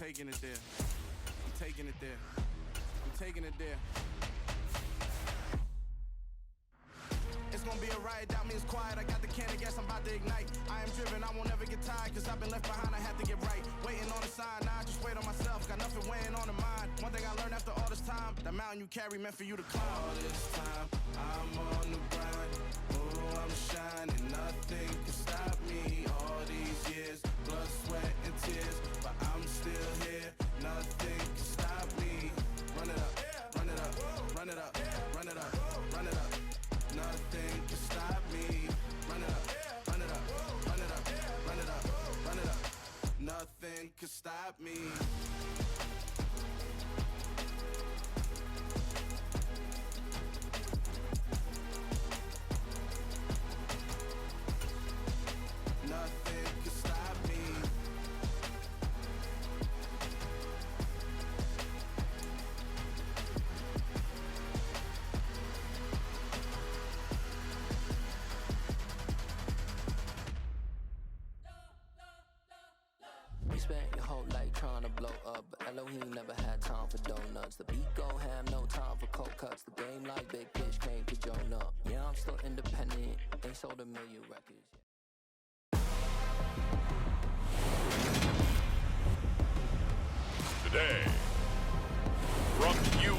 taking it there. I'm taking it there. I'm taking it there. It's gonna be a riot, doubt me it's quiet. I got the can of gas, I'm about to ignite. I am driven, I won't ever get tired, cause I've been left behind, I have to get right. Waiting on the sign, now I just wait on myself, got nothing weighing on the mind. One thing I learned after all this time, the mountain you carry meant for you to climb. All this time, I'm on the grind. Oh, I'm shining, nothing can stop me. All these years, blood, sweat, and tears, but I'm still here, nothing can stop me. Run it up, run it up, run it up, run it up, run it up. Nothing can stop me. Run it up, run it up, run it up, run it up, run it up. Nothing can stop me. Nothing can stop me. You spent your whole life trying to blow up, but Elohim never had time for donuts. The beat go ham, no time for cold cuts. The game like Big Fish came to Jonah. Yeah, I'm still independent, ain't sold a million records yet. Today, from you.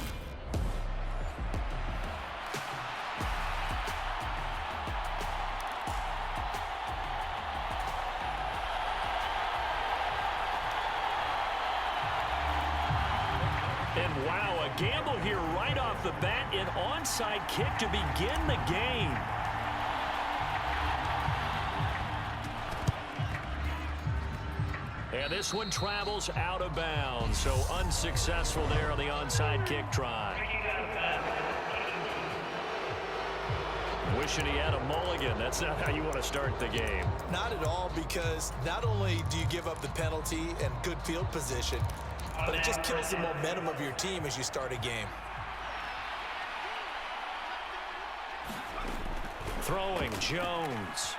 And wow, a gamble here right off the bat, an onside kick to begin the game. And this one travels out of bounds, so unsuccessful there on the onside kick try. Wishing he had a mulligan. That's not how you want to start the game. Not at all, because not only do you give up the penalty and good field position, but it just kills the momentum of your team as you start a game. Throwing Jones.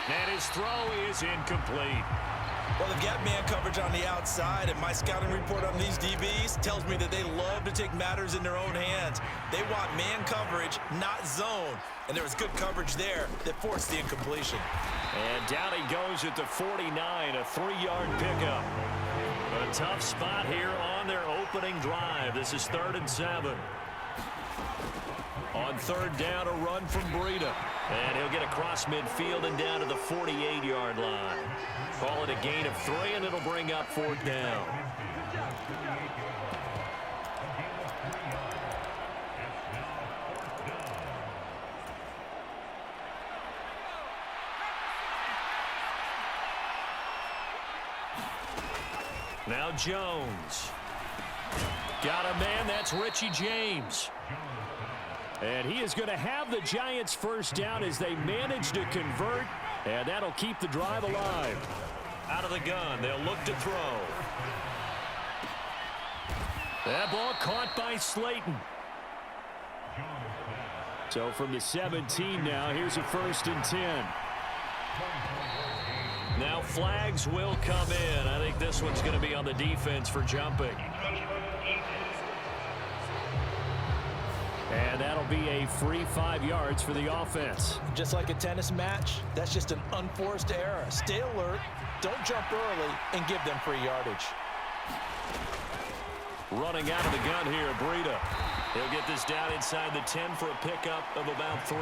And his throw is incomplete. Well, they've got man coverage on the outside, and my scouting report on these DBs tells me that they love to take matters in their own hands. They want man coverage, not zone. And there was good coverage there that forced the incompletion. And down he goes at the 49, a 3-yard pickup. A tough spot here on their opening drive. This is 3rd and 7. On 3rd down, a run from Breida. And he'll get across midfield and down to the 48-yard line. Call it a gain of 3, and it'll bring up 4th down. Now Jones. Got a man, that's Richie James. And he is going to have the Giants first down as they manage to convert, and that'll keep the drive alive. Out of the gun, they'll look to throw. That ball caught by Slayton. So from the 17 now, here's a 1st and 10. Now flags will come in. I think this one's going to be on the defense for jumping. And that'll be a free 5 yards for the offense. Just like a tennis match, that's just an unforced error. Stay alert, don't jump early, and give them free yardage. Running out of the gun here, Breida. He'll get this down inside the 10 for a pickup of about 3.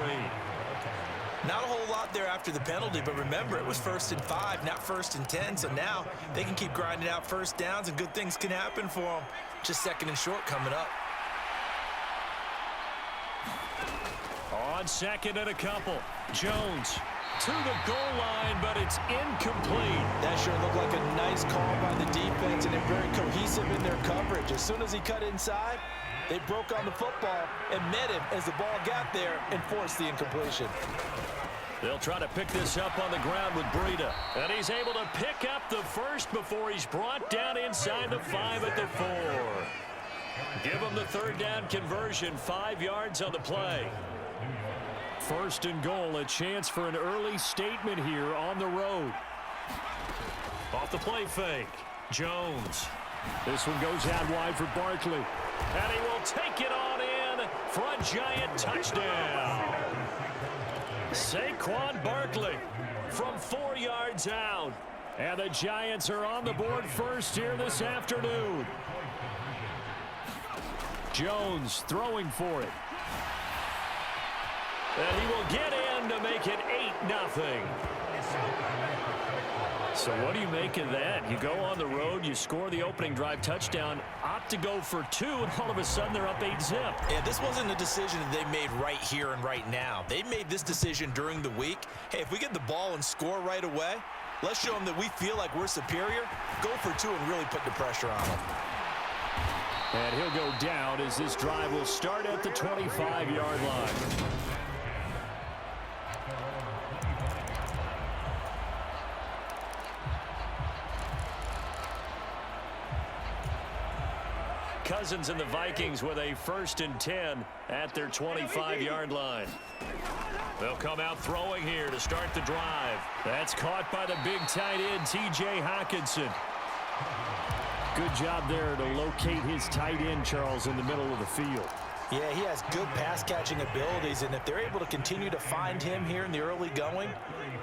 Not a whole lot there after the penalty, but remember, it was 1st and 5, not 1st and 10, so now they can keep grinding out first downs, and good things can happen for them. Just 2nd and short coming up. On 2nd and a couple, Jones to the goal line, but it's incomplete. That sure looked like a nice call by the defense, and they're very cohesive in their coverage. As soon as he cut inside, they broke on the football and met him as the ball got there and forced the incompletion. They'll try to pick this up on the ground with Breida. And he's able to pick up the first before he's brought down inside the 5 at the 4. Give him the 3rd down conversion, 5 yards on the play. 1st and goal, a chance for an early statement here on the road. A off the play fake. Jones. This one goes out wide for Barkley. And he will take it on in for a Giant touchdown. Saquon Barkley from 4 yards out. And the Giants are on the board first here this afternoon. Jones throwing for it. And he will get in to make it 8-0. So what do you make of that? You go on the road, you score the opening drive touchdown, opt to go for 2, and all of a sudden they're up 8-0. Yeah, this wasn't a decision that they made right here and right now. They made this decision during the week. Hey, if we get the ball and score right away, let's show them that we feel like we're superior. Go for 2 and really put the pressure on them. And he'll go down as this drive will start at the 25-yard line. Cousins and the Vikings with a 1st and 10 at their 25-yard line. They'll come out throwing here to start the drive. That's caught by the big tight end, T.J. Hockenson. Good job there to locate his tight end, Charles, in the middle of the field. Yeah, he has good pass-catching abilities, and if they're able to continue to find him here in the early going,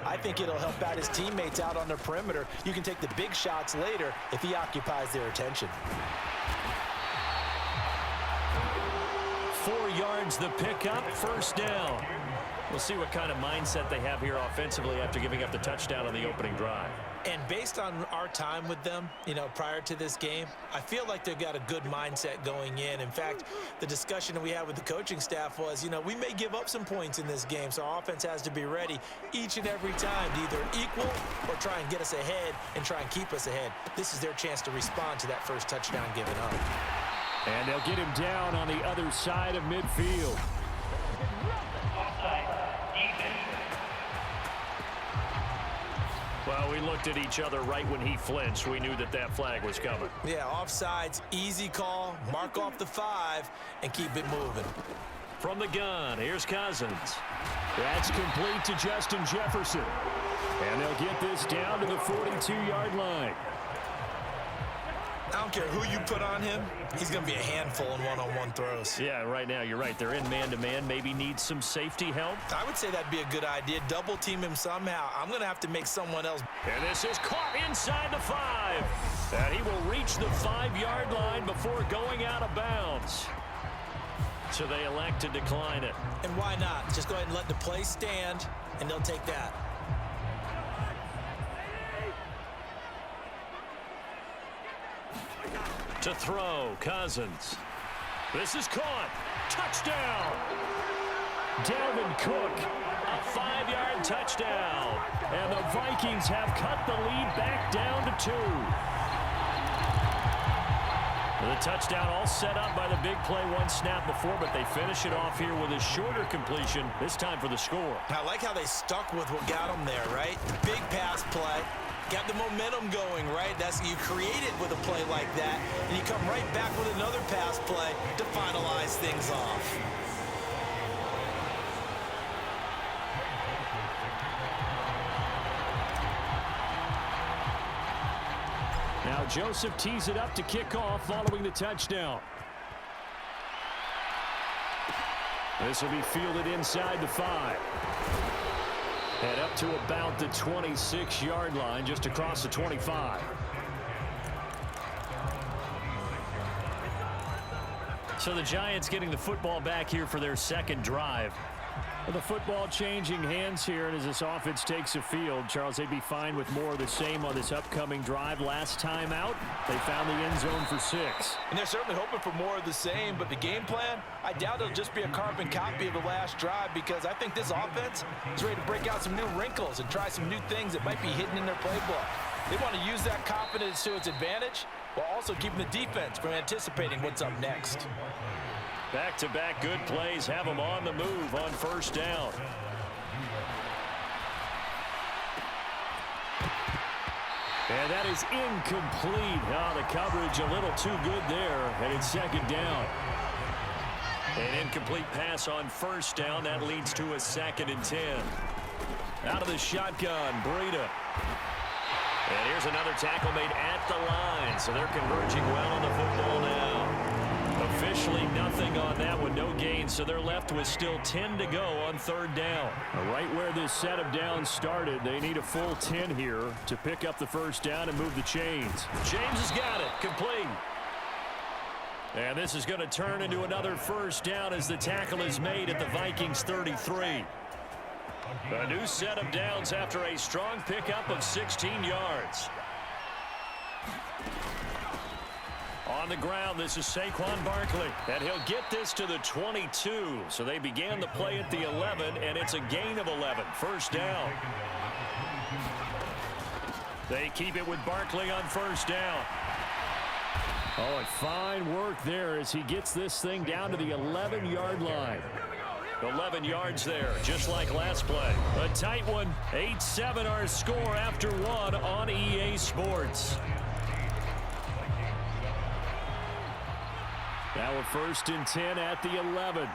I think it'll help out his teammates out on the perimeter. You can take the big shots later if he occupies their attention. 4 yards the pickup, 1st down. We'll see what kind of mindset they have here offensively after giving up the touchdown on the opening drive. And based on our time with them, prior to this game, I feel like they've got a good mindset going in. In fact, the discussion that we had with the coaching staff was, we may give up some points in this game, so our offense has to be ready each and every time to either equal or try and get us ahead and try and keep us ahead. This is their chance to respond to that first touchdown given up. And they'll get him down on the other side of midfield. Well, we looked at each other right when he flinched. We knew that that flag was coming. Yeah, offsides, easy call, mark off the 5, and keep it moving. From the gun, here's Cousins. That's complete to Justin Jefferson. And they'll get this down to the 42-yard line. I don't care who you put on him, he's going to be a handful in one-on-one throws. Yeah, right now, you're right. They're in man-to-man, maybe needs some safety help. I would say that'd be a good idea. Double team him somehow. I'm going to have to make someone else. And this is caught inside the 5. And he will reach the 5-yard line before going out of bounds. So they elect to decline it. And why not? Just go ahead and let the play stand, and they'll take that. To throw, Cousins. This is caught. Touchdown! Dalvin Cook, a 5-yard touchdown. And the Vikings have cut the lead back down to 2. The touchdown all set up by the big play one snap before, but they finish it off here with a shorter completion, this time for the score. I like how they stuck with what got them there, right? Big pass play. Got the momentum going, right? You create it with a play like that, and you come right back with another pass play to finalize things off. Now Joseph tees it up to kick off following the touchdown. This will be fielded inside the 5. And up to about the 26-yard line, just across the 25. So the Giants getting the football back here for their 2nd drive. Well, the football changing hands here, and as this offense takes the field, Charles, they'd be fine with more of the same on this upcoming drive. Last time out, they found the end zone for 6. And they're certainly hoping for more of the same, but the game plan, I doubt it'll just be a carbon copy of the last drive, because I think this offense is ready to break out some new wrinkles and try some new things that might be hidden in their playbook. They want to use that confidence to its advantage while also keeping the defense from anticipating what's up next. Back-to-back good plays have them on the move on 1st down. And that is incomplete. The coverage a little too good there, and it's 2nd down. An incomplete pass on 1st down. That leads to a 2nd and 10. Out of the shotgun, Breida. And here's another tackle made at the line, so they're converging well on the football now. Officially nothing on that one, no gain, so they're left with still 10 to go on third down. Right where this set of downs started, they need a full 10 here to pick up the first down and move the chains. James has got it, complete. And this is going to turn into another first down as the tackle is made at the Vikings 33. A new set of downs after a strong pickup of 16 yards. On the ground, this is Saquon Barkley, and he'll get this to the 22. So they began the play at the 11, and it's a gain of 11. First down. They keep it with Barkley on first down. Oh, and fine work there as he gets this thing down to the 11-yard line. 11 yards there, just like last play. A tight one. 8-7 our score after one on EA Sports. Now a 1st and 10 at the 11.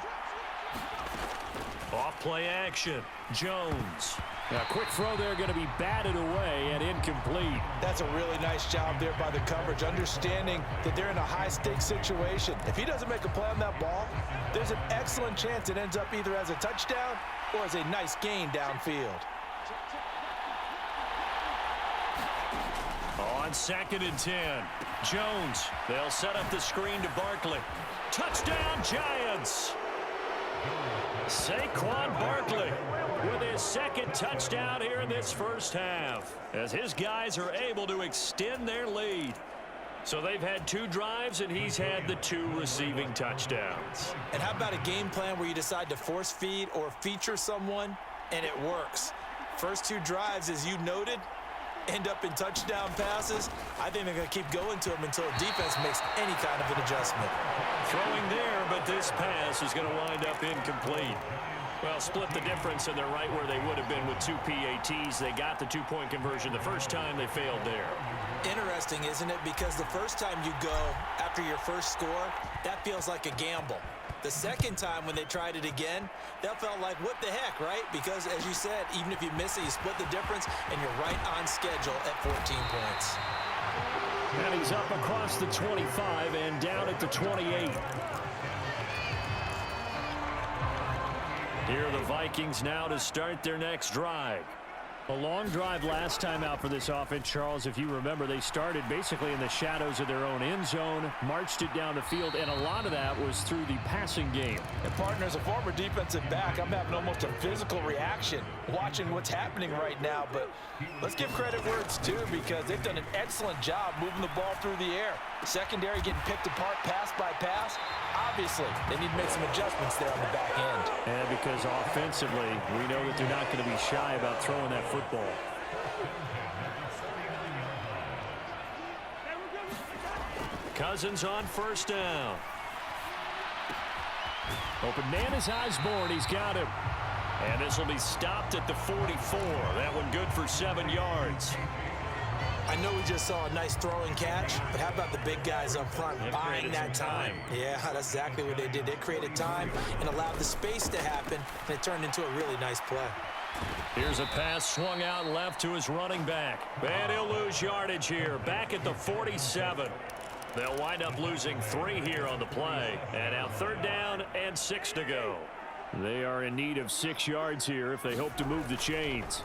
Off play action. Jones. Now, quick throw there, going to be batted away and incomplete. That's a really nice job there by the coverage, understanding that they're in a high-stakes situation. If he doesn't make a play on that ball, there's an excellent chance it ends up either as a touchdown or as a nice gain downfield. On 2nd and 10, Jones. They'll set up the screen to Barkley. Touchdown, Giants! Saquon Barkley with his 2nd touchdown here in this first half, as his guys are able to extend their lead. So they've had 2 drives, and he's had the 2 receiving touchdowns. And how about a game plan where you decide to force feed or feature someone, and it works? First 2 drives, as you noted, end up in touchdown passes. I think they're going to keep going to him until defense makes any kind of an adjustment. Throwing there, but this pass is going to wind up incomplete. Well, split the difference, and they're right where they would have been with 2 PATs. They got the 2-point conversion the first time. They failed there. Interesting, isn't it? Because the first time you go after your first score, that feels like a gamble. The second time when they tried it again, that felt like, what the heck, right? Because, as you said, even if you miss it, you split the difference, and you're right on schedule at 14 points. And he's up across the 25 and down at the 28. Here are the Vikings now to start their next drive. A long drive last time out for this offense, Charles. If you remember, they started basically in the shadows of their own end zone, marched it down the field, and a lot of that was through the passing game. And partner, as a former defensive back, I'm having almost a physical reaction watching what's happening right now. But let's give credit where it's due, because they've done an excellent job moving the ball through the air. Secondary getting picked apart pass by pass. Obviously, they need to make some adjustments there on the back end. And because offensively, we know that they're not going to be shy about throwing that football. Cousins on first down. Open man is Osborne. He's got him. And this will be stopped at the 44. That one good for 7 yards. I know we just saw a nice throwing catch, but how about the big guys up front buying that time? Yeah, that's exactly what they did. They created time and allowed the space to happen, and it turned into a really nice play. Here's a pass swung out left to his running back. And he'll lose yardage here, back at the 47. They'll wind up losing 3 here on the play. And now 3rd down and 6 to go. They are in need of 6 yards here if they hope to move the chains.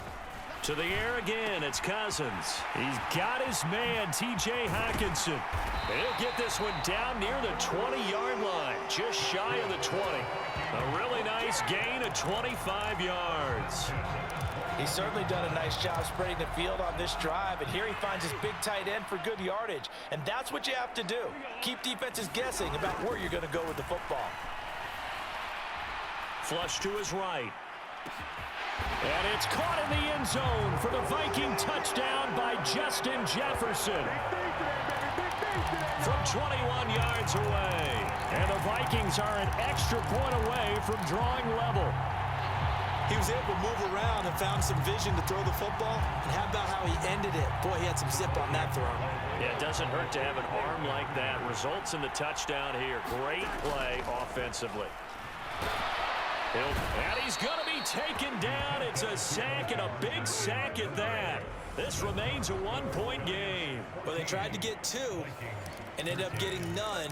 To the air again, it's Cousins. He's got his man, T.J. Hockenson. And he'll get this one down near the 20-yard line, just shy of the 20. A really nice gain of 25 yards. He's certainly done a nice job spreading the field on this drive, and here he finds his big tight end for good yardage. And that's what you have to do. Keep defenses guessing about where you're going to go with the football. Flush to his right. And it's caught in the end zone for the Viking touchdown by Justin Jefferson. From 21 yards away. And the Vikings are an extra point away from drawing level. He was able to move around and found some vision to throw the football. And how about how he ended it? Boy, he had some zip on that throw. Yeah, it doesn't hurt to have an arm like that. Results in the touchdown here. Great play offensively. And he's going to be taken down. It's a sack, and a big sack at that. This remains a one-point game. Well, they tried to get two and ended up getting none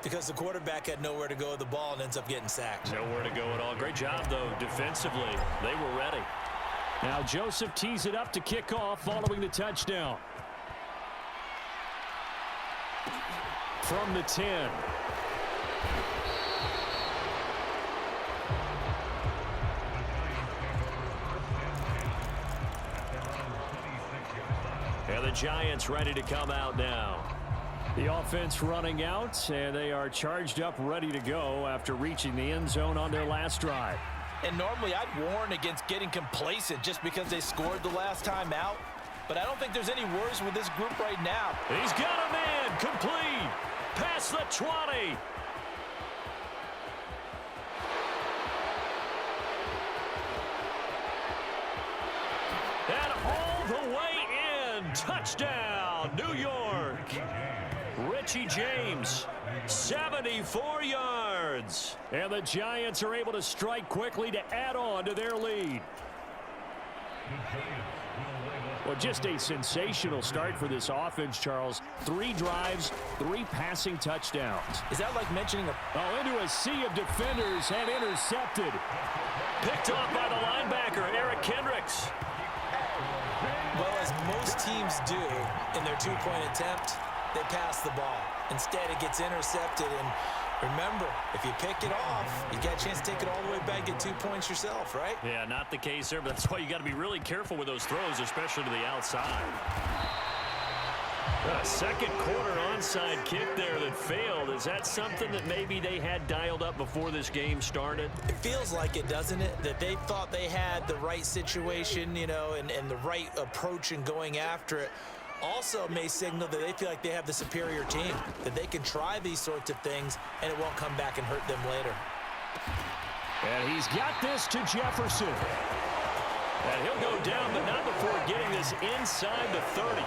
because the quarterback had nowhere to go with the ball and ends up getting sacked. Nowhere to go at all. Great job, though, defensively. They were ready. Now Joseph tees it up to kick off following the touchdown. From the 10. And the Giants ready to come out now. The offense running out, and they are charged up, ready to go after reaching the end zone on their last drive. And normally I'd warn against getting complacent just because they scored the last time out. But I don't think there's any worries with this group right now. He's got a man, complete, past the 20. And all the way in, touchdown, New York. Richie James, 74 yards. And the Giants are able to strike quickly to add on to their lead. Well, just a sensational start for this offense, Charles. 3 drives, 3 passing touchdowns. Is that like mentioning a... Oh, into a sea of defenders and intercepted. Picked off by the linebacker, Eric Kendricks. Well, as most teams do in their two-point attempt, they pass the ball. Instead, it gets intercepted. And remember, if you pick it off, you got a chance to take it all the way back, get 2 points yourself, right? Yeah, not the case there, but that's why you got to be really careful with those throws, especially to the outside. A second quarter onside kick there that failed. Is that something that maybe they had dialed up before this game started? It feels like it, doesn't it? That they thought they had the right situation, you know, and the right approach in going after it. Also may signal that they feel like they have the superior team, that they can try these sorts of things and it won't come back and hurt them later. And he's got this to Jefferson. And he'll go down, but not before getting this inside the 30.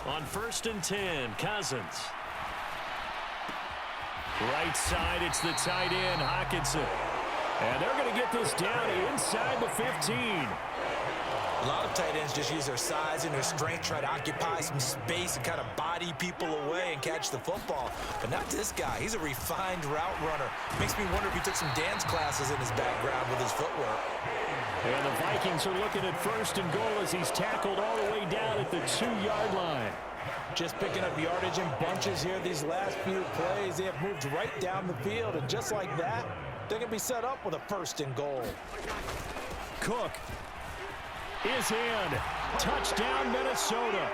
On 1st and 10, Cousins. Right side, it's the tight end, Hockenson. And they're going to get this down inside the 15. A lot of tight ends just use their size and their strength, try to occupy some space and kind of body people away and catch the football. But not this guy. He's a refined route runner. Makes me wonder if he took some dance classes in his background with his footwork. And the Vikings are looking at 1st and goal as he's tackled all the way down at the 2-yard line. Just picking up yardage in bunches here these last few plays. They have moved right down the field, and just like that, they're going to be set up with a 1st and goal. Cook is in. Touchdown, Minnesota.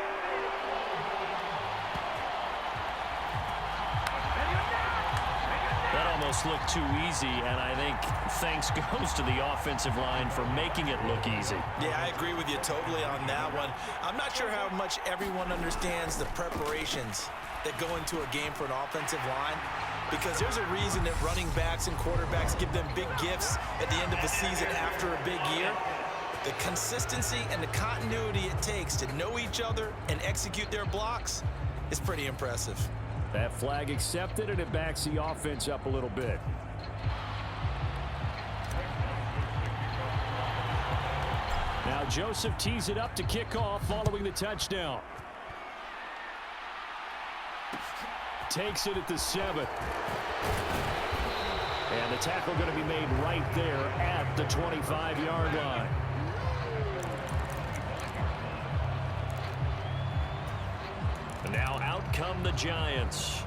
That almost looked too easy, and I think thanks goes to the offensive line for making it look easy. Yeah, I agree with you totally on that one. I'm not sure how much everyone understands the preparations that go into a game for an offensive line, because there's a reason that running backs and quarterbacks give them big gifts at the end of the season after a big year. The consistency and the continuity it takes to know each other and execute their blocks is pretty impressive. That flag accepted, and it backs the offense up a little bit. Now Joseph tees it up to kick off following the touchdown. Takes it at the 7. And the tackle going to be made right there at the 25-yard line. And now out come the Giants.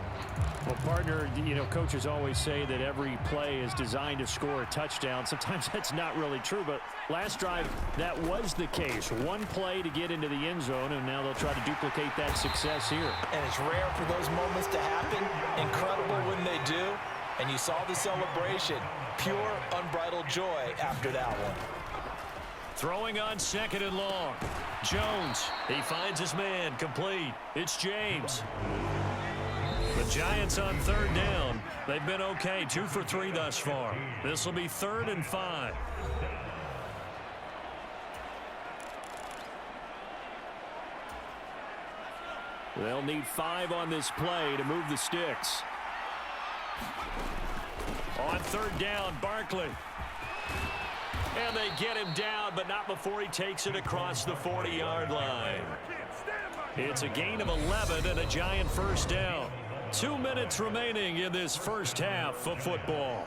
Well, partner, you know, coaches always say that every play is designed to score a touchdown. Sometimes that's not really true, but last drive, that was the case. One play to get into the end zone, and now they'll try to duplicate that success here. And it's rare for those moments to happen. Incredible when they do. And you saw the celebration. Pure, unbridled joy after that one. Throwing on 2nd and long. Jones, he finds his man, complete. It's James. The Giants on 3rd down. They've been okay, 2 for 3 thus far. This will be 3rd and 5. They'll need 5 on this play to move the sticks. On third down, Barkley. And they get him down, but not before he takes it across the 40-yard line. It's a gain of 11 and a Giant first down. 2 minutes remaining in this first half of football.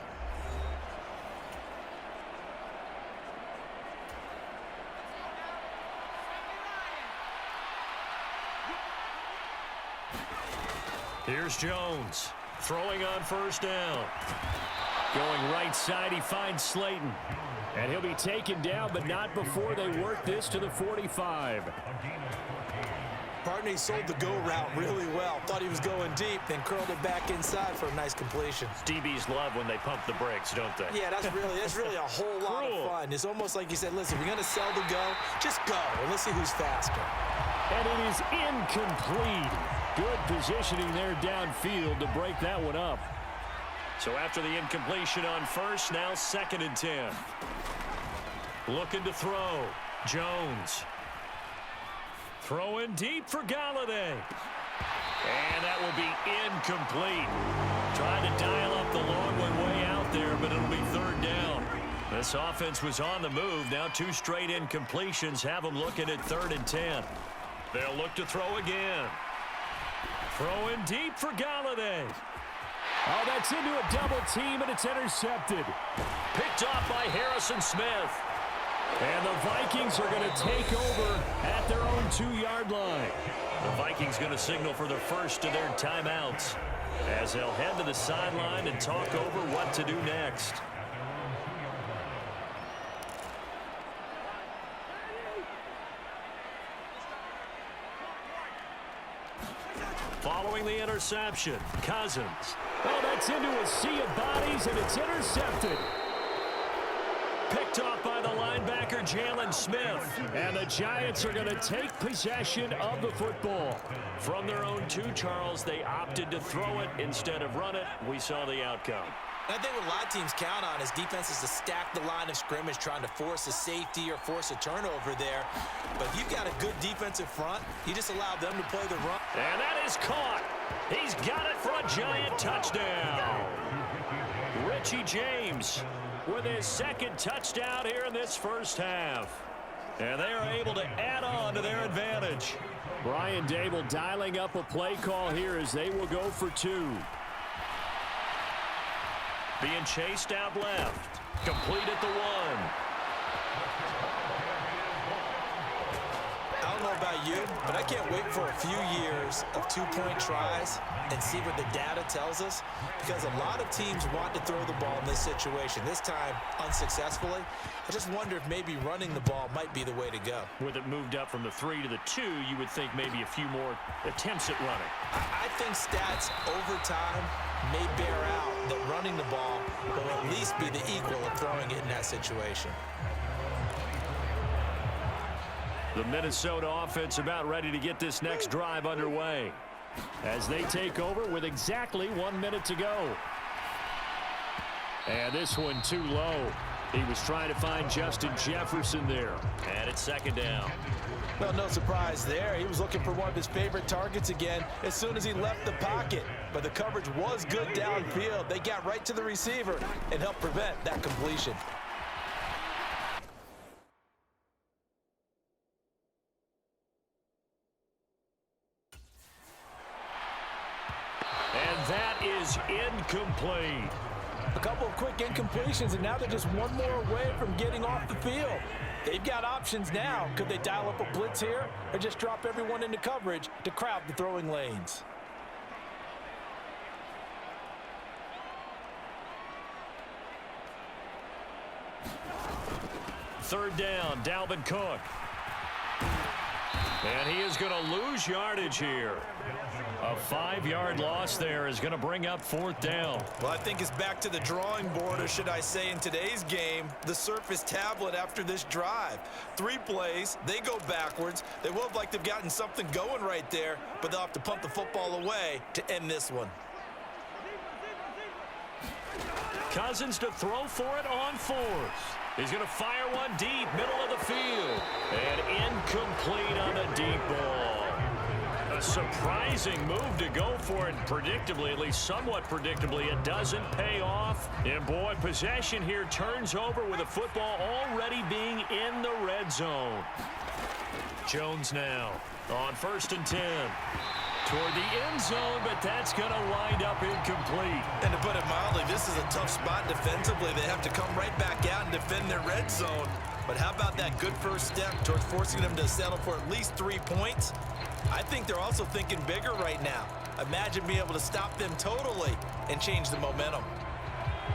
Here's Jones, throwing on first down. Going right side, he finds Slayton. And he'll be taken down, but not before they work this to the 45. Partner, he sold the go route really well. Thought he was going deep, then curled it back inside for a nice completion. DBs love when they pump the brakes, don't they? Yeah, that's really a whole lot of fun. It's almost like you said, listen, we're going to sell the go. Just go, and let's see who's faster. And it is incomplete. Good positioning there downfield to break that one up. So after the incompletion on first, now 2nd and 10. Looking to throw. Jones. Throwing deep for Galladay. And that will be incomplete. Trying to dial up the long one way out there, but it'll be 3rd down. This offense was on the move. Now 2 straight incompletions have them looking at 3rd and 10. They'll look to throw again. Throwing deep for Galladay. Oh, that's into a double team, and it's intercepted. Picked off by Harrison Smith. And the Vikings are going to take over at their own 2-yard line. The Vikings going to signal for the first of their timeouts as they'll head to the sideline and talk over what to do next. Following the interception, Cousins. Oh, that's into a sea of bodies, and it's intercepted. Picked off by the linebacker, Jalen Smith. And the Giants are going to take possession of the football. From their own 2, Charles, they opted to throw it instead of run it. We saw the outcome. I think what a lot of teams count on is defenses to stack the line of scrimmage, trying to force a safety or force a turnover there. But if you've got a good defensive front, you just allow them to play the run. And that is caught. He's got it for a Giant touchdown. Richie James with his 2nd touchdown here in this first half. And they are able to add on to their advantage. Brian Dable dialing up a play call here as they will go for 2. Being chased out left. Complete at the 1. I don't know about you, but I can't wait for a few years of 2-point tries and see what the data tells us, because a lot of teams want to throw the ball in this situation. This time, unsuccessfully. I just wonder if maybe running the ball might be the way to go. With it moved up from the 3 to the 2, you would think maybe a few more attempts at running. I think stats over time may bear out that running the ball will at least be the equal of throwing it in that situation. The Minnesota offense about ready to get this next drive underway as they take over with exactly 1 minute to go. And this one too low. He was trying to find Justin Jefferson there. And it's 2nd down. Well, no surprise there. He was looking for one of his favorite targets again as soon as he left the pocket. But the coverage was good downfield. They got right to the receiver and helped prevent that completion. And that is incomplete. A couple of quick incompletions, and now they're just one more away from getting off the field. They've got options now. Could they dial up a blitz here or just drop everyone into coverage to crowd the throwing lanes? Third down, Dalvin Cook. And he is going to lose yardage here. A 5-yard loss there is going to bring up 4th down. Well, I think it's back to the drawing board, or should I say in today's game, the Surface tablet after this drive. 3 plays, they go backwards. They will have liked to have gotten something going right there, but they'll have to punt the football away to end this one. Cousins to throw for it on 4th. He's going to fire one deep, middle of the field. And incomplete on the deep ball. A surprising move to go for it, and predictably, at least somewhat predictably, it doesn't pay off. And boy, possession here turns over with a football already being in the red zone. Jones now on 1st and 10. Toward the end zone, but that's going to wind up incomplete. And to put it mildly, this is a tough spot defensively. They have to come right back out and defend their red zone. But how about that good first step towards forcing them to settle for at least 3 points? I think they're also thinking bigger right now. Imagine being able to stop them totally and change the momentum.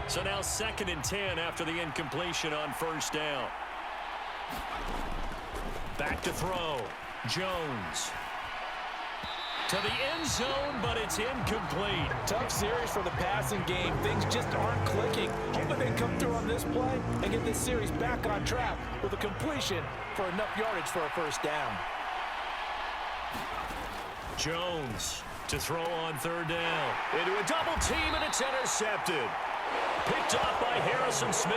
So now 2nd and 10 after the incompletion on 1st down. Back to throw. Jones. To the end zone, but it's incomplete. Tough series for the passing game. Things just aren't clicking. Hoping they come through on this play and get this series back on track with a completion for enough yardage for a 1st down. Jones to throw on 3rd down. Into a double team, and it's intercepted. Picked off by Harrison Smith.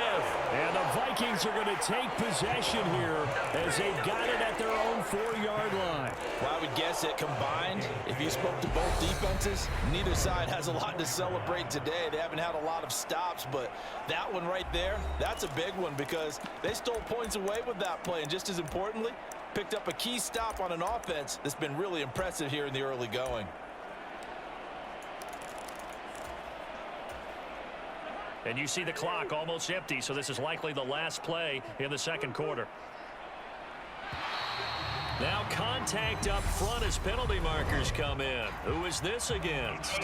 And the Vikings are going to take possession here as they've got it at their own 4-yard line. Well, I would guess it combined, if you spoke to both defenses, neither side has a lot to celebrate today. They haven't had a lot of stops, but that one right there, that's a big one because they stole points away with that play. And just as importantly, picked up a key stop on an offense that's been really impressive here in the early going. And you see the clock almost empty, so this is likely the last play in the 2nd quarter. Now contact up front as penalty markers come in. Who is this against?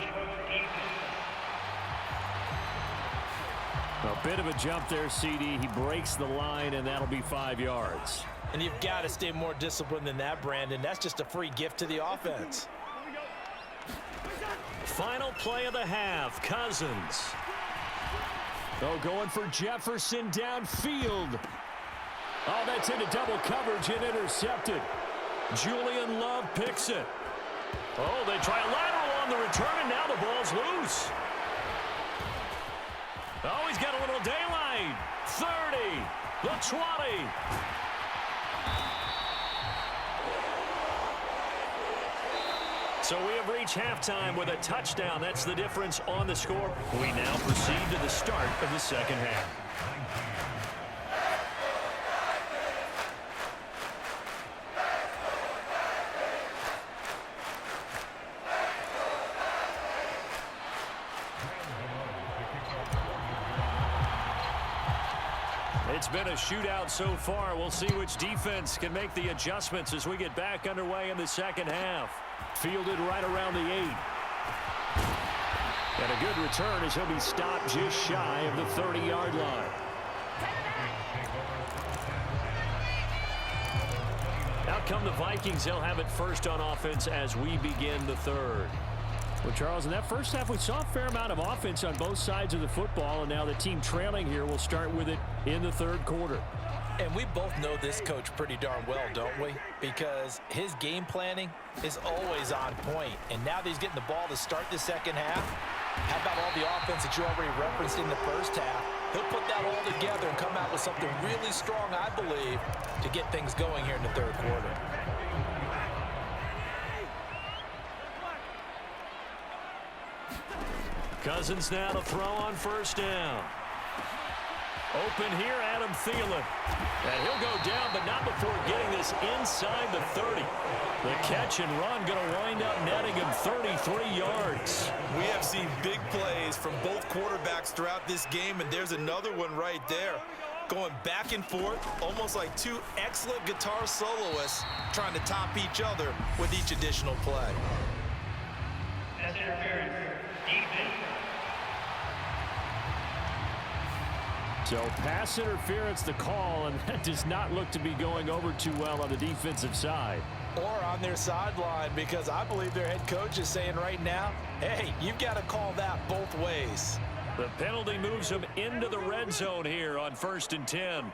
A bit of a jump there, CD. He breaks the line, and that'll be 5 yards. And you've got to stay more disciplined than that, Brandon. That's just a free gift to the offense. Final play of the half, Cousins. Oh, going for Jefferson downfield. Oh, that's into double coverage and intercepted. Julian Love picks it. Oh, they try a lateral on the return, and now the ball's loose. Oh, he's got a little daylight. 30, the 20. So we have reached halftime with a touchdown. That's the difference on the score. We now proceed to the start of the 2nd half. It's been a shootout so far. We'll see which defense can make the adjustments as we get back underway in the 2nd half. Fielded right around the 8. And a good return as he'll be stopped just shy of the 30-yard line. Out come the Vikings. They'll have it first on offense as we begin the 3rd. Well, Charles, in that first half, we saw a fair amount of offense on both sides of the football, and now the team trailing here will start with it in the 3rd quarter. And we both know this coach pretty darn well, don't we? Because his game planning is always on point. And now that he's getting the ball to start the 2nd half, how about all the offense that you already referenced in the 1st half? He'll put that all together and come out with something really strong, I believe, to get things going here in the 3rd quarter. Cousins now to throw on 1st down. Open here, Adam Thielen. And he'll go down, but not before getting this inside the 30. The catch and run going to wind up netting him 33 yards. We have seen big plays from both quarterbacks throughout this game, and there's another one right there. Going back and forth, almost like 2 excellent guitar soloists trying to top each other with each additional play. Pass interference. Defense. So pass interference the call, and that does not look to be going over too well on the defensive side. Or on their sideline, because I believe their head coach is saying right now, hey, you've got to call that both ways. The penalty moves him into the red zone here on 1st and 10.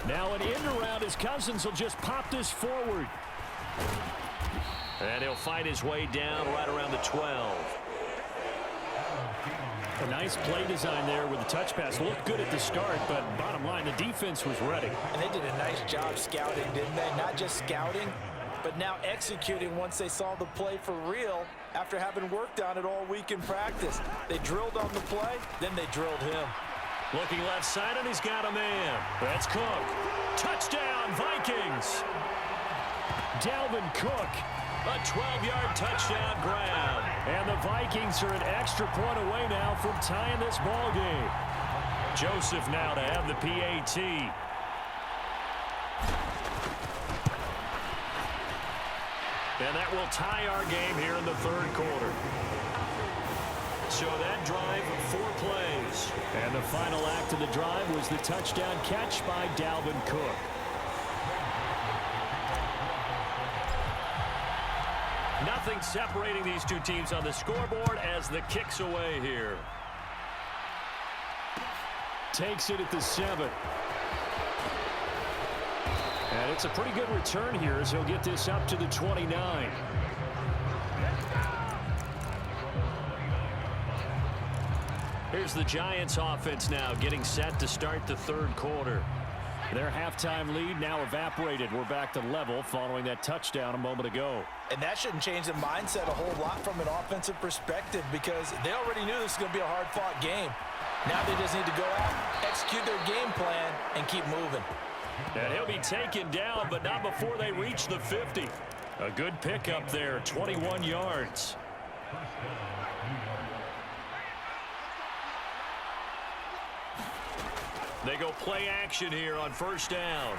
Now an end around as Cousins will just pop this forward. And he'll fight his way down right around the 12. A nice play design there with the touch pass. Looked good at the start, but bottom line, the defense was ready. And they did a nice job scouting, didn't they? Not just scouting, but now executing once they saw the play for real after having worked on it all week in practice. They drilled on the play, then they drilled him. Looking left side, and he's got a man. That's Cook. Touchdown, Vikings! Dalvin Cook, a 12-yard touchdown grab. And the Vikings are an extra point away now from tying this ball game. Joseph now to have the PAT. And that will tie our game here in the third quarter. So that drive, 4 plays. And the final act of the drive was the touchdown catch by Dalvin Cook. Nothing separating these two teams on the scoreboard as the kick's away here. Takes it at the 7. And it's a pretty good return here as he'll get this up to the 29. Here's the Giants offense now getting set to start the third quarter. Their halftime lead now evaporated. We're back to level following that touchdown a moment ago. And that shouldn't change the mindset a whole lot from an offensive perspective because they already knew this was going to be a hard-fought game. Now they just need to go out, execute their game plan, and keep moving. And he'll be taken down, but not before they reach the 50. A good pickup there, 21 yards. They go play action here on first down.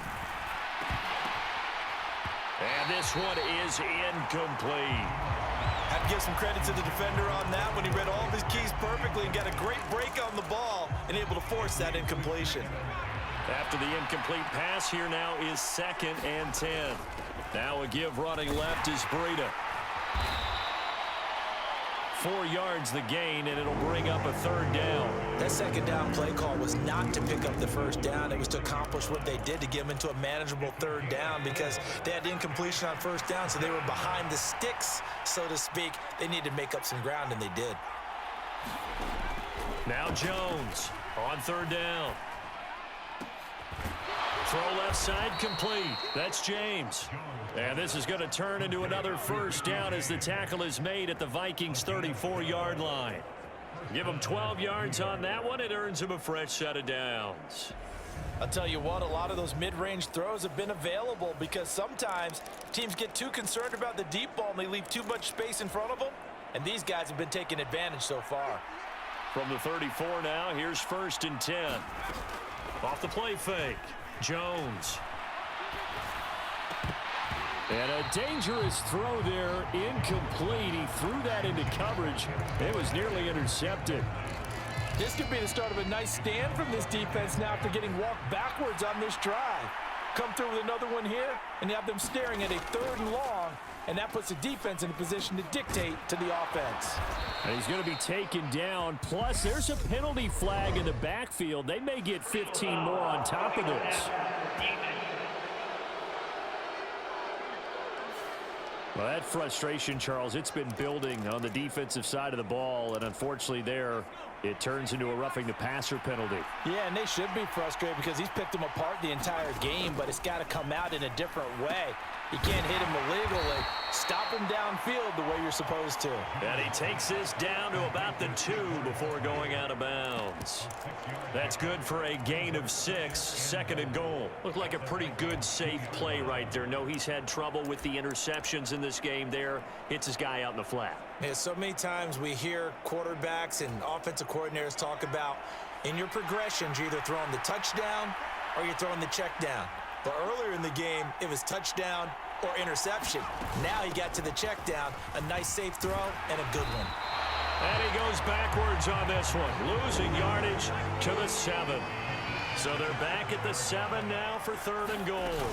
And this one is incomplete. Have to give some credit to the defender on that when he read all of his keys perfectly and got a great break on the ball and able to force that incompletion. After the incomplete pass, here now is 2nd and 10. Now a give running left is Breida. 4 yards the gain, and it'll bring up a 3rd down. That 2nd down play call was not to pick up the 1st down. It was to accomplish what they did to get them into a manageable 3rd down because they had incompletion on 1st down, so they were behind the sticks, so to speak. They needed to make up some ground, and they did. Now Jones on 3rd down. Throw left side complete. That's James. And this is going to turn into another 1st down as the tackle is made at the Vikings 34-yard line. Give him 12 yards on that one. It earns him a fresh set of downs. I'll tell you what, a lot of those mid-range throws have been available because sometimes teams get too concerned about the deep ball and they leave too much space in front of them. And these guys have been taking advantage so far. From the 34 now, here's 1st and 10. Off the play fake. Jones. And a dangerous throw there, incomplete. He threw that into coverage. It was nearly intercepted. This could be the start of a nice stand from this defense now after getting walked backwards on this drive. Come through with another one here, and you have them staring at a 3rd and long, and that puts the defense in a position to dictate to the offense. And he's going to be taken down. Plus, there's a penalty flag in the backfield. They may get 15 more on top of this. Well, that frustration, Charles, it's been building on the defensive side of the ball, and unfortunately there, it turns into a roughing the passer penalty. Yeah, and they should be frustrated because he's picked them apart the entire game, but it's got to come out in a different way. You can't hit him illegally. Stop him downfield the way you're supposed to. And he takes this down to about the 2 before going out of bounds. That's good for a gain of 6, 2nd and goal. Looked like a pretty good, safe play right there. No, he's had trouble with the interceptions in this game there. Hits his guy out in the flat. Yeah, so many times we hear quarterbacks and offensive coordinators talk about in your progressions, you're either throwing the touchdown or you're throwing the check down. But earlier in the game, it was touchdown or interception. Now he got to the check down, a nice safe throw, and a good one. And he goes backwards on this one, losing yardage to the 7. So they're back at the 7 now for 3rd and goal.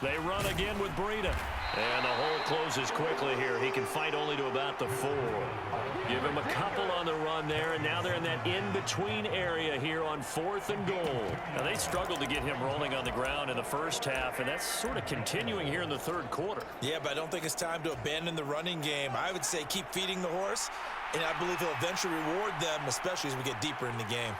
They run again with Breida. And the hole closes quickly here. He can fight only to about the 4. Give him a couple on the run there, and now they're in that in-between area here on 4th and goal. Now, they struggled to get him rolling on the ground in the first half, and that's sort of continuing here in the third quarter. Yeah, but I don't think it's time to abandon the running game. I would say keep feeding the horse, and I believe he'll eventually reward them, especially as we get deeper in the game.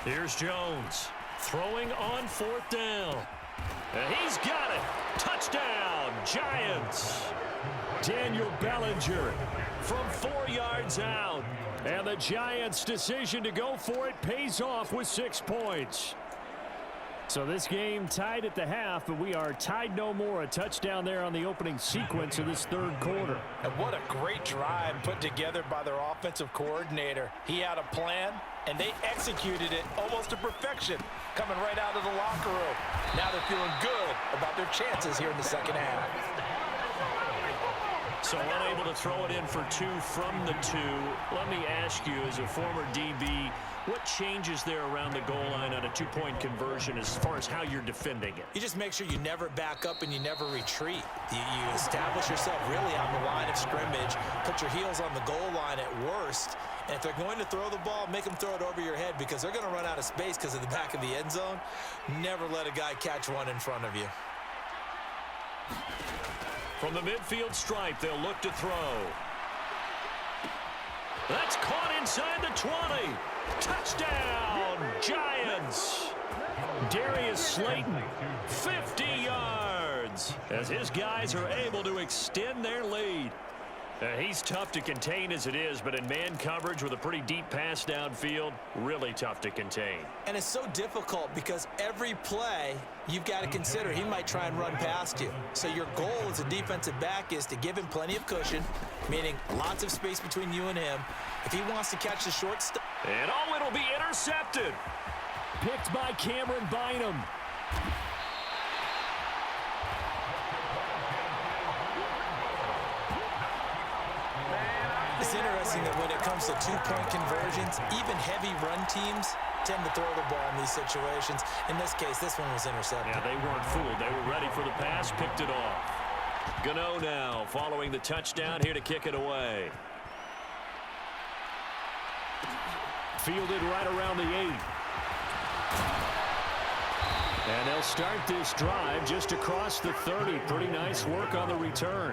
Here's Jones throwing on 4th down. And he's got it. Touchdown, Giants. Daniel Bellinger from 4 yards out. And the Giants' decision to go for it pays off with 6 points. So this game tied at the half, but we are tied no more. A touchdown there on the opening sequence of this third quarter. And what a great drive put together by their offensive coordinator. He had a plan, and they executed it almost to perfection, coming right out of the locker room. Now they're feeling good about their chances here in the second half. So unable to throw it in for 2 from the 2. Let me ask you, as a former DB, what changes there around the goal line on a 2-point conversion as far as how you're defending it? You just make sure you never back up and you never retreat. You establish yourself really on the line of scrimmage, put your heels on the goal line at worst, and if they're going to throw the ball, make them throw it over your head because they're going to run out of space because of the back of the end zone. Never let a guy catch one in front of you. From the midfield stripe, they'll look to throw. That's caught inside the 20. Touchdown, Giants. Darius Slayton, 50 yards, as his guys are able to extend their lead. He's tough to contain as it is, but in man coverage with a pretty deep pass downfield, really tough to contain. And it's so difficult because every play you've got to consider he might try and run past you. So your goal as a defensive back is to give him plenty of cushion, meaning lots of space between you and him. If he wants to catch the short stuff. And oh, it'll be intercepted. Picked by Cameron Bynum. It's interesting that when it comes to 2-point conversions, even heavy run teams tend to throw the ball in these situations. In this case, this one was intercepted. Yeah, they weren't fooled. They were ready for the pass, picked it off. Gano now following the touchdown here to kick it away. Fielded right around the 8. And they'll start this drive just across the 30. Pretty nice work on the return.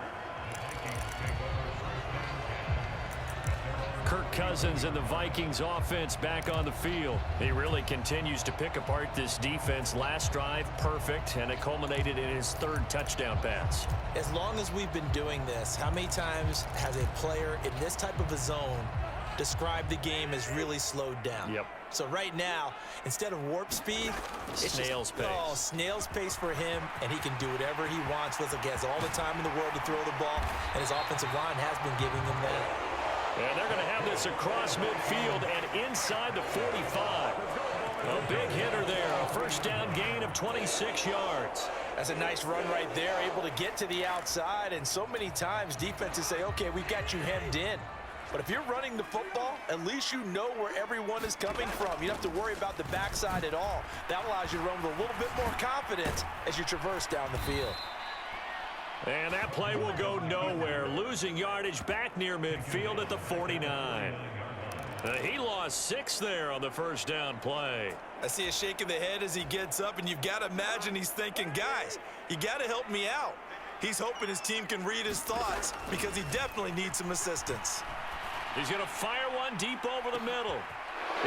Kirk Cousins and the Vikings offense back on the field. He really continues to pick apart this defense. Last drive, perfect, and it culminated in his 3rd touchdown pass. As long as we've been doing this, how many times has a player in this type of a zone described the game as really slowed down? Yep. So right now, instead of warp speed, it's snail's pace. Oh, snail's pace for him, and he can do whatever he wants. Feels like he has all the time in the world to throw the ball, and his offensive line has been giving him that. And they're going to have this across midfield and inside the 45. A big hitter there, a first down gain of 26 yards. That's a nice run right there, able to get to the outside. And so many times defenses say, okay, we've got you hemmed in. But if you're running the football, at least you know where everyone is coming from. You don't have to worry about the backside at all. That allows you to run with a little bit more confidence as you traverse down the field. And that play will go nowhere. Losing yardage back near midfield at the 49. He lost 6 there on the first down play. I see a shake of the head as he gets up, and you've got to imagine he's thinking, guys, you got to help me out. He's hoping his team can read his thoughts because he definitely needs some assistance. He's going to fire one deep over the middle.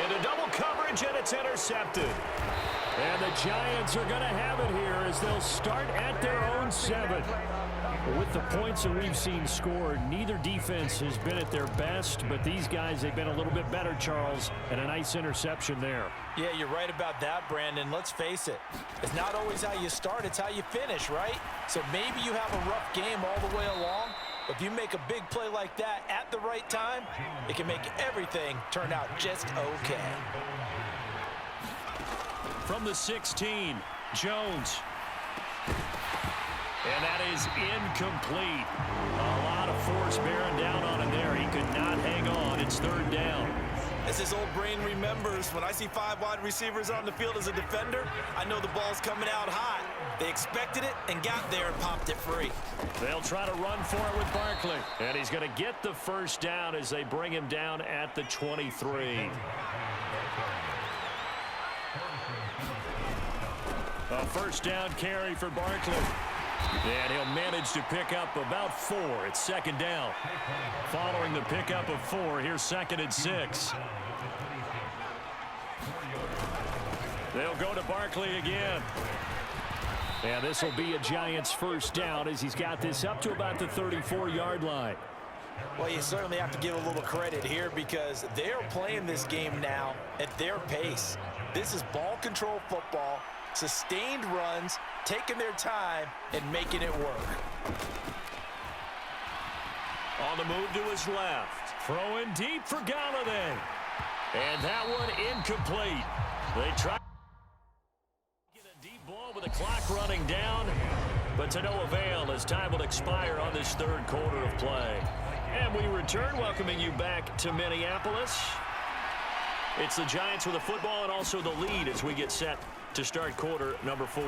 Into double coverage, and it's intercepted. And the Giants are going to have it here as they'll start at their own 7. With the points that we've seen scored, neither defense has been at their best, but these guys, they've been a little bit better, Charles, and a nice interception there. Yeah, you're right about that, Brandon. Let's face it. It's not always how you start, it's how you finish, right? So maybe you have a rough game all the way along, but if you make a big play like that at the right time, it can make everything turn out just okay. From the 16, Jones. And that is incomplete. A lot of force bearing down on him there. He could not hang on. It's 3rd down. As his old brain remembers, when I see 5 wide receivers on the field as a defender, I know the ball's coming out hot. They expected it and got there and popped it free. They'll try to run for it with Barkley. And he's going to get the first down as they bring him down at the 23. A first down carry for Barkley. And he'll manage to pick up about 4. It's second down. Following the pickup of 4, here's 2nd and 6. They'll go to Barkley again. And this will be a Giants first down as he's got this up to about the 34-yard line. Well, you certainly have to give a little credit here because they're playing this game now at their pace. This is ball control football, sustained runs, taking their time, and making it work. On the move to his left. Throwing deep for Galladay. And that one incomplete. They try to get a deep ball with the clock running down, but to no avail as time will expire on this third quarter of play. And we return, welcoming you back to Minneapolis. It's the Giants with the football and also the lead as we get set to start quarter number 4.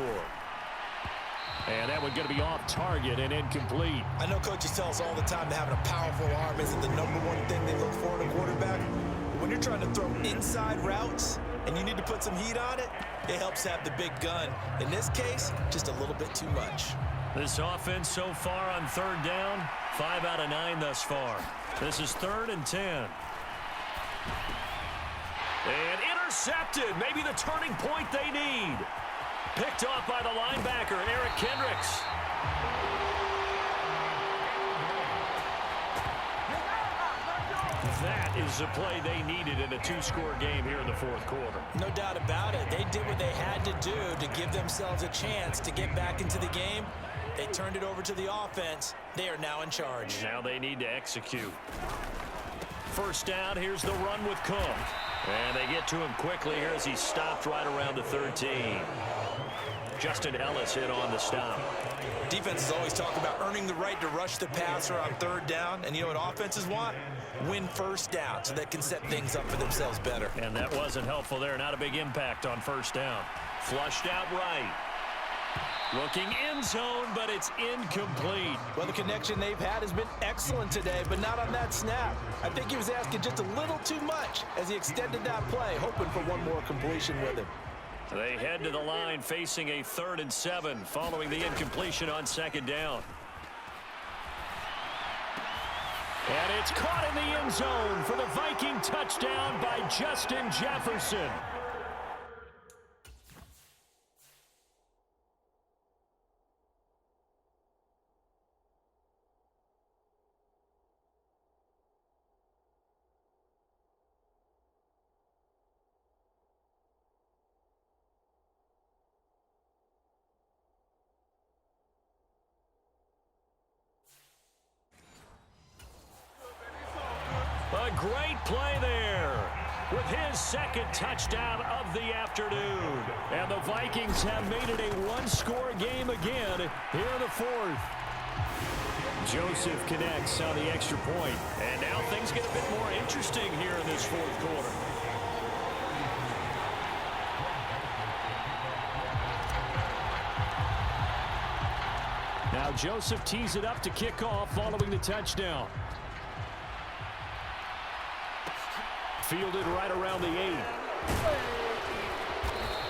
And that one going to be off target and incomplete. I know coaches tell us all the time that having a powerful arm isn't the #1 thing they look for in a quarterback. But when you're trying to throw inside routes and you need to put some heat on it, it helps have the big gun. In this case, just a little bit too much. This offense so far on third down, 5 out of 9 thus far. This is 3rd and 10. And intercepted. Maybe the turning point they need. Picked off by the linebacker, Eric Kendricks. That is the play they needed in a 2-score game here in the 4th quarter. No doubt about it. They did what they had to do to give themselves a chance to get back into the game. They turned it over to the offense. They are now in charge. Now they need to execute. First down, here's the run with Cook. And they get to him quickly here as he stopped right around the 13. Justin Ellis hit on the stop. Defenses always talk about earning the right to rush the passer on third down. And you know what offenses want? Win first down so they can set things up for themselves better. And that wasn't helpful there. Not a big impact on first down. Flushed out right. Looking end zone, but it's incomplete. Well, the connection they've had has been excellent today, but not on that snap. I think he was asking just a little too much as he extended that play, hoping for one more completion with him. They head to the line facing a 3rd and 7 following the incompletion on 2nd down. And it's caught in the end zone for the Viking touchdown by Justin Jefferson. A great play there with his 2nd touchdown of the afternoon. And the Vikings have made it a 1-score game again here in the 4th. Joseph connects on the extra point. And now things get a bit more interesting here in this 4th quarter. Now Joseph tees it up to kick off following the touchdown. Fielded right around the 8.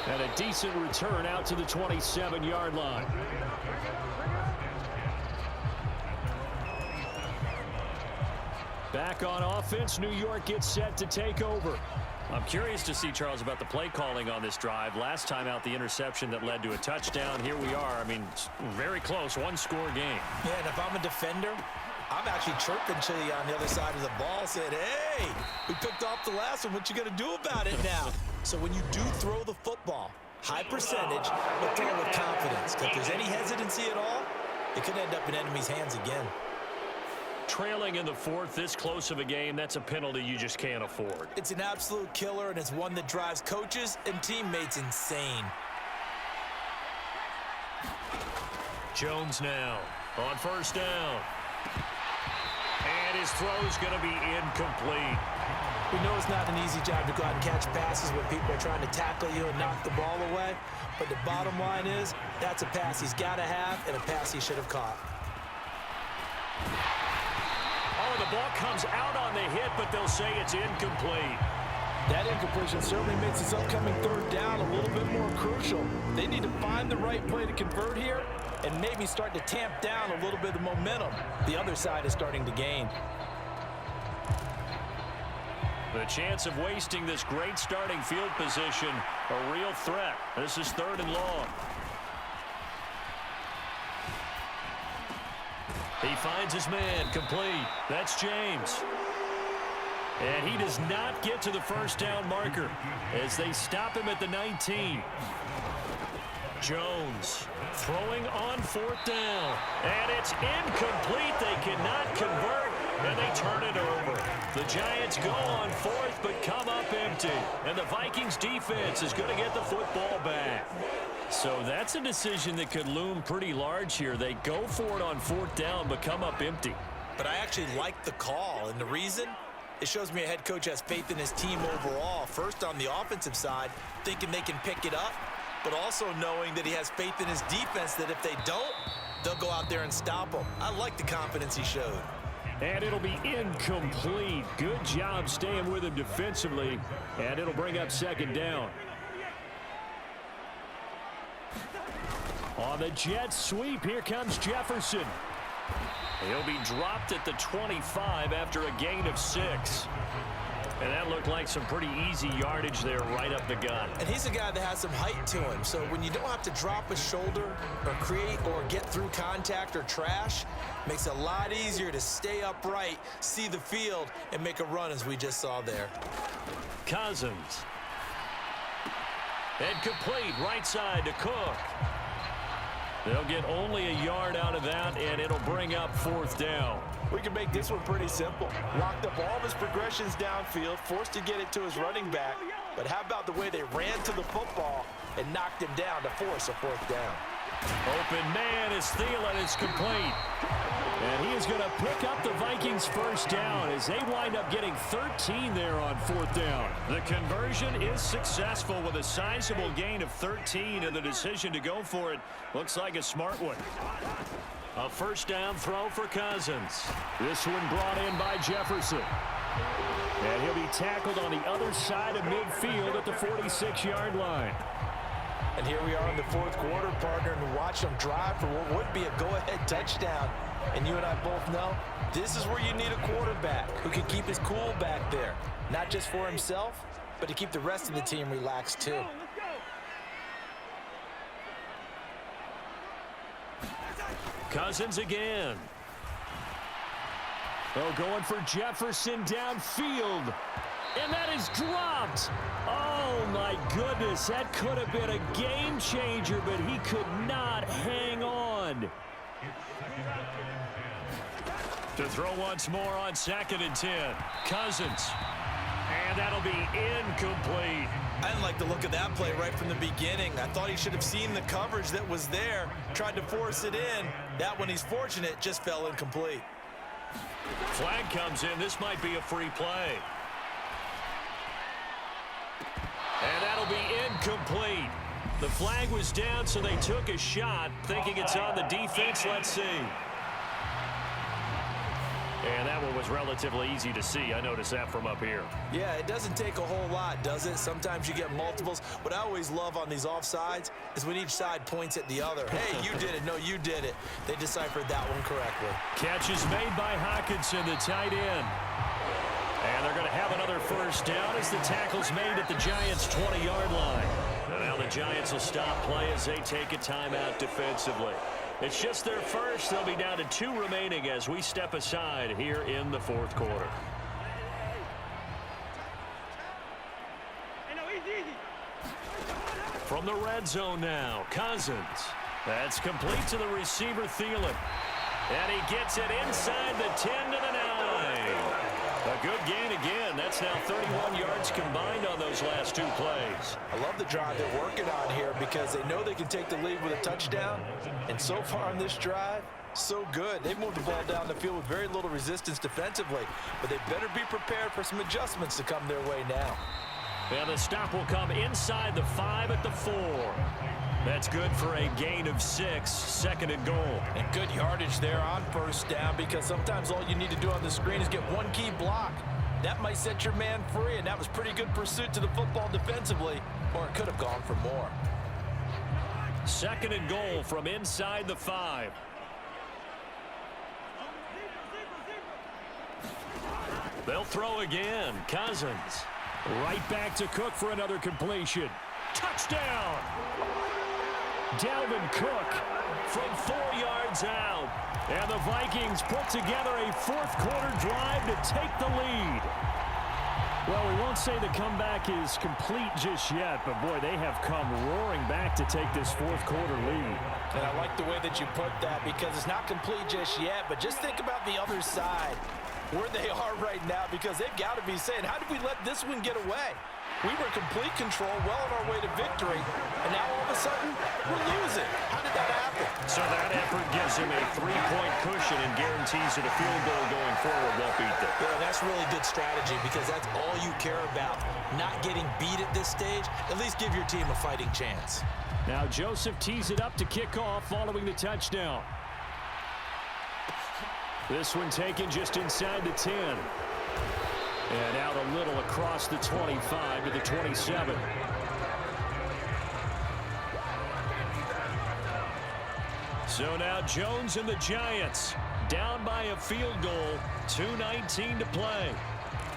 And a decent return out to the 27-yard line. Back on offense, New York gets set to take over. I'm curious to see, Charles, about the play calling on this drive. Last time out, the interception that led to a touchdown. Here we are. I mean, very close, 1-score game. Yeah, and if I'm a defender, I'm actually chirping to you on the other side of the ball, saying, hey, we picked off the last one. What you going to do about it now? So when you do throw the football, high percentage, but throw it with confidence. If there's any hesitancy at all, it could end up in enemy's hands again. Trailing in the 4th, this close of a game, that's a penalty you just can't afford. It's an absolute killer, and it's one that drives coaches and teammates insane. Jones now on first down. And his throw's going to be incomplete. We know it's not an easy job to go out and catch passes when people are trying to tackle you and knock the ball away. But the bottom line is, that's a pass he's got to have and a pass he should have caught. Oh, the ball comes out on the hit, but they'll say it's incomplete. That incompletion certainly makes this upcoming third down a little bit more crucial. They need to find the right play to convert here and maybe start to tamp down a little bit of the momentum the other side is starting to gain. The chance of wasting this great starting field position, a real threat. This is 3rd and long. He finds his man, complete. That's James. And he does not get to the first down marker as they stop him at the 19. Jones throwing on 4th down. And it's incomplete. They cannot convert, and they turn it over. The Giants go on 4th, but come up empty. And the Vikings defense is going to get the football back. So that's a decision that could loom pretty large here. They go for it on 4th down, but come up empty. But I actually like the call, and the reason? It shows me a head coach has faith in his team overall. First on the offensive side, thinking they can pick it up, but also knowing that he has faith in his defense that if they don't, they'll go out there and stop them. I like the confidence he showed. And it'll be incomplete. Good job staying with him defensively, and it'll bring up 2nd down. On the jet sweep, here comes Jefferson. He'll be dropped at the 25 after a gain of 6. And that looked like some pretty easy yardage there right up the gut. And he's a guy that has some height to him, so when you don't have to drop a shoulder or create or get through contact or trash, makes it a lot easier to stay upright, see the field, and make a run as we just saw there. Cousins. And complete right side to Cook. They'll get only a yard out of that, and it'll bring up 4th down. We can make this one pretty simple. Locked up all of his progressions downfield, forced to get it to his running back. But how about the way they ran to the football and knocked him down to force a 4th down? Open man is Thielen. It's complete. And he is going to pick up the Vikings' first down as they wind up getting 13 there on 4th down. The conversion is successful with a sizable gain of 13, and the decision to go for it looks like a smart one. A first down throw for Cousins. This one brought in by Jefferson. And he'll be tackled on the other side of midfield at the 46-yard line. And here we are in the 4th quarter, partner, and watch them drive for what would be a go-ahead touchdown. And you and I both know this is where you need a quarterback who can keep his cool back there. Not just for himself, but to keep the rest of the team relaxed too. Cousins again. Oh, going for Jefferson downfield. And that is dropped. Oh, my goodness. That could have been a game changer, but he could not hang on. To throw once more on 2nd and 10. Cousins. And that'll be incomplete. I didn't like the look of that play right from the beginning. I thought he should have seen the coverage that was there, tried to force it in. That one, he's fortunate, just fell incomplete. Flag comes in. This might be a free play. And that'll be incomplete. The flag was down, so they took a shot, thinking it's on the defense. Let's see. And that one was relatively easy to see. I noticed that from up here. Yeah, it doesn't take a whole lot, does it? Sometimes you get multiples. What I always love on these offsides is when each side points at the other. Hey, you did it. No, you did it. They deciphered that one correctly. Catch is made by Hockenson, the tight end. And they're going to have another first down as the tackle's made at the Giants' 20-yard line. And now the Giants will stop play as they take a timeout defensively. It's just their first. They'll be down to 2 remaining as we step aside here in the 4th quarter. From the red zone now, Cousins. That's complete to the receiver, Thielen. And he gets it inside the 10 to the 9. A good gain again. That's now 31 yards combined on those last 2 plays. I love the drive they're working on here because they know they can take the lead with a touchdown. And so far on this drive, So good. They moved the ball down the field with very little resistance defensively, but they better be prepared for some adjustments to come their way now. And the stop will come inside the 5 at the 4. That's good for a gain of 6, 2nd and goal. And good yardage there on first down, because sometimes all you need to do on the screen is get one key block. That might set your man free, and that was pretty good pursuit to the football defensively, or it could have gone for more. 2nd and goal from inside the 5. They'll throw again. Cousins. Right back to Cook for another completion. Touchdown! Dalvin Cook from 4 yards out. And the Vikings put together a 4th quarter drive to take the lead. Well, we won't say the comeback is complete just yet, but boy, they have come roaring back to take this 4th quarter lead. And I like the way that you put that, because it's not complete just yet, but just think about the other side, where they are right now, because they've got to be saying, how did we let this one get away? We were in complete control, well on our way to victory, and now all of a sudden, we're losing. How did that happen? So that effort gives him a 3-point cushion and guarantees that a field goal going forward won't beat them. Yeah, that's really good strategy, because that's all you care about. Not getting beat at this stage, at least give your team a fighting chance. Now Joseph tees it up to kick off following the touchdown. This one taken just inside the 10. And out a little across the 25 to the 27. So now Jones and the Giants down by a field goal, 2:19 to play.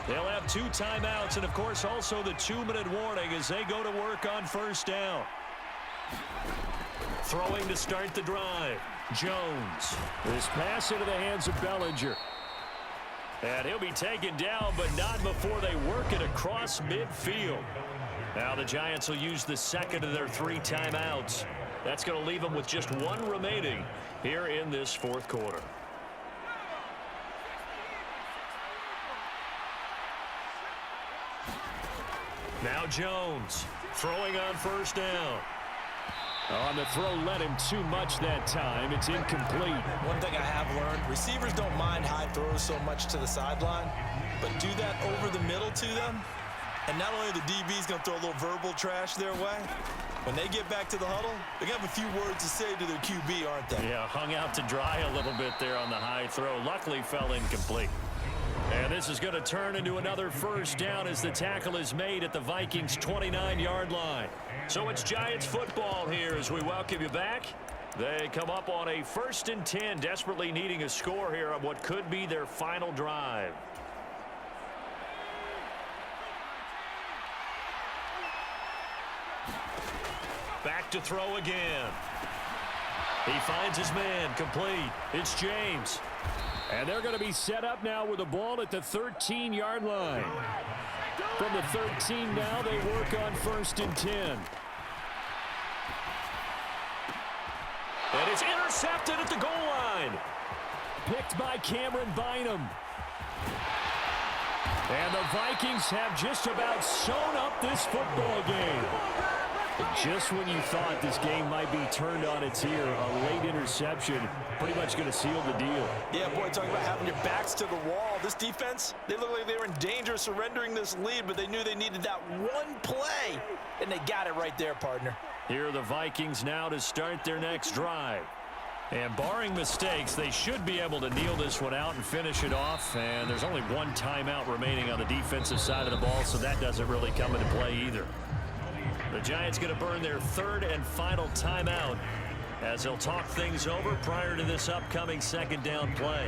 They'll have 2 timeouts and, of course, also the 2-minute warning as they go to work on first down. Throwing to start the drive. Jones. This pass into the hands of Bellinger. And he'll be taken down, but not before they work it across midfield. Now the Giants will use the 2nd of their 3 timeouts. That's going to leave them with just 1 remaining here in this 4th quarter. Now Jones throwing on first down. On the throw, led him too much that time. It's incomplete. One thing I have learned, receivers don't mind high throws so much to the sideline, but do that over the middle to them, and not only are the DBs going to throw a little verbal trash their way, when they get back to the huddle, they're going to have a few words to say to their QB, aren't they? Yeah, hung out to dry a little bit there on the high throw. Luckily fell incomplete. And this is going to turn into another first down as the tackle is made at the Vikings' 29-yard line. So it's Giants football here as we welcome you back. They come up on a 1st and 10, desperately needing a score here on what could be their final drive. Back to throw again. He finds his man, complete. It's James. And they're going to be set up now with the ball at the 13-yard line. From the 13 now, they work on 1st and 10. And it's intercepted at the goal line. Picked by Cameron Bynum. And the Vikings have just about sewn up this football game. Just when you thought this game might be turned on its ear, a late interception pretty much going to seal the deal. Yeah, boy, talking about having your backs to the wall. This defense, they look like they were in danger of surrendering this lead, but they knew they needed that one play, and they got it right there, partner. Here are the Vikings now to start their next drive. And barring mistakes, they should be able to kneel this one out and finish it off. And there's only 1 timeout remaining on the defensive side of the ball, so that doesn't really come into play either. The Giants going to burn their 3rd and final timeout as they'll talk things over prior to this upcoming 2nd down play.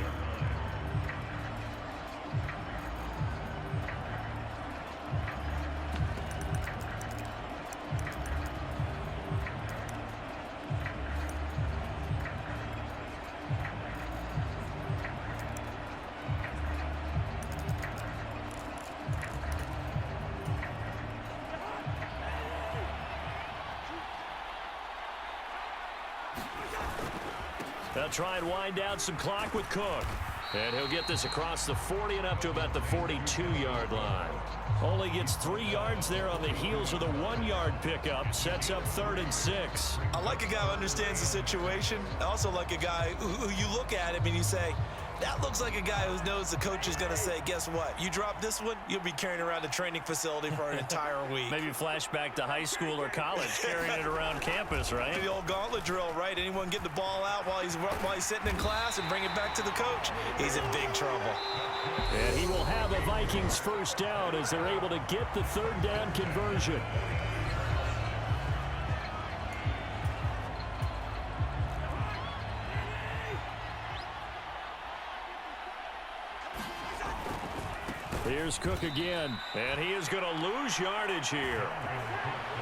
They'll try and wind down some clock with Cook. And he'll get this across the 40 and up to about the 42-yard line. Only gets 3 yards there on the heels of the 1-yard pickup. Sets up 3rd and 6. I like a guy who understands the situation. I also like a guy who you look at him and you say, that looks like a guy who knows the coach is going to say, guess what? You drop this one, you'll be carrying around the training facility for an entire week. Maybe flashback to high school or college, carrying it around campus, right? The old gauntlet drill, right? Anyone get the ball out while he's sitting in class and bring it back to the coach? He's in big trouble. And he will have a Vikings first down as they're able to get the 3rd down conversion. Here's Cook again, and he is going to lose yardage here.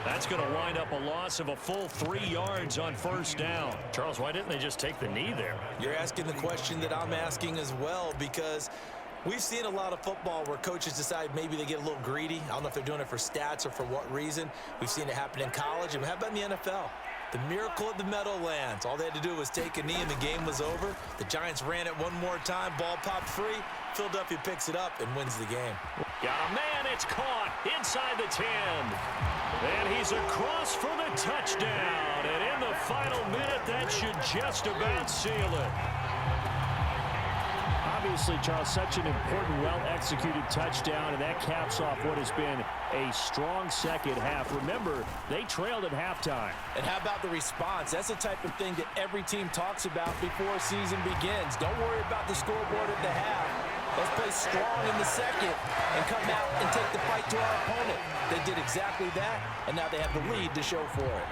That's going to wind up a loss of a full 3 yards on 1st down. Charles, why didn't they just take the knee there? You're asking the question that I'm asking as well, because we've seen a lot of football where coaches decide maybe they get a little greedy. I don't know if they're doing it for stats or for what reason. We've seen it happen in college. And how about in the NFL? The miracle of the Meadowlands. All they had to do was take a knee and the game was over. The Giants ran it one more time. Ball popped free. Philadelphia picks it up and wins the game. Got a man. It's caught inside the 10. And he's across for the touchdown. And in the final minute, that should just about seal it. Obviously, Charles, such an important, well-executed touchdown, and that caps off what has been a strong second half. Remember, they trailed at halftime. And how about the response? That's the type of thing that every team talks about before a season begins. Don't worry about the scoreboard at the half. Let's play strong in the second and come out and take the fight to our opponent. They did exactly that, and now they have the lead to show for it.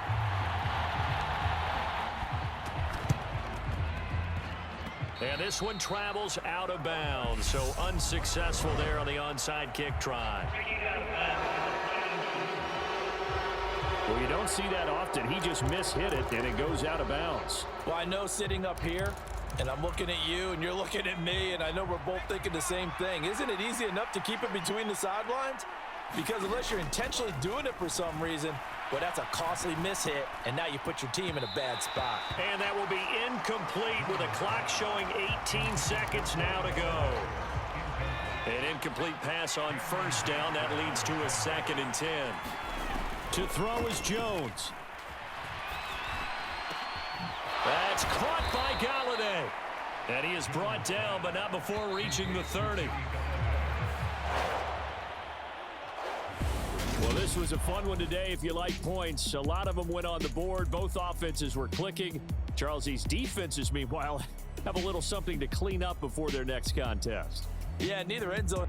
And this one travels out of bounds, so unsuccessful there on the onside kick try. Well, you don't see that often. He just mishit it, and it goes out of bounds. Well, I know sitting up here, and I'm looking at you, and you're looking at me, and I know we're both thinking the same thing. Isn't it easy enough to keep it between the sidelines? Because unless you're intentionally doing it for some reason, well, that's a costly mishit, and now you put your team in a bad spot. And that will be incomplete with a clock showing 18 seconds now to go. An incomplete pass on 1st down. That leads to a 2nd and 10. To throw is Jones. That's caught by Galladay. And he is brought down, but not before reaching the 30. Well, this was a fun one today if you like points. A lot of them went on the board. Both offenses were clicking. Charles, these defenses, meanwhile, have a little something to clean up before their next contest. Yeah, neither end zone